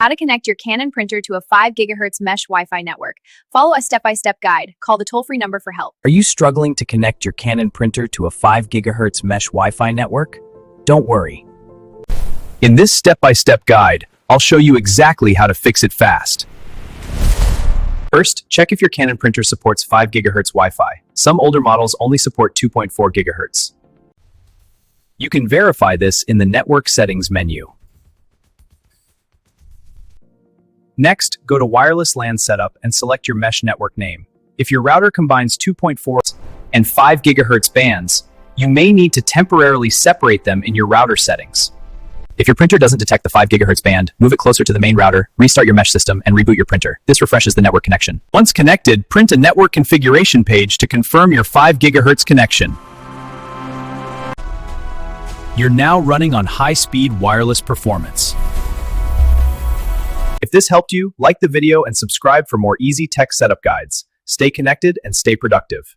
How to connect your Canon printer to a 5 GHz mesh Wi-Fi network. Follow a step-by-step guide. Call the toll-free number for help. Are you struggling to connect your Canon printer to a 5 GHz mesh Wi-Fi network? Don't worry. In this step-by-step guide, I'll show you exactly how to fix it fast. First, check if your Canon printer supports 5 GHz Wi-Fi. Some older models only support 2.4 GHz. You can verify this in the Network Settings menu. Next, go to Wireless LAN Setup and select your mesh network name. If your router combines 2.4 and 5 GHz bands, you may need to temporarily separate them in your router settings. If your printer doesn't detect the 5 GHz band, move it closer to the main router, restart your mesh system, and reboot your printer. This refreshes the network connection. Once connected, print a network configuration page to confirm your 5 GHz connection. You're now running on high-speed wireless performance. If this helped you, like the video and subscribe for more easy tech setup guides. Stay connected and stay productive.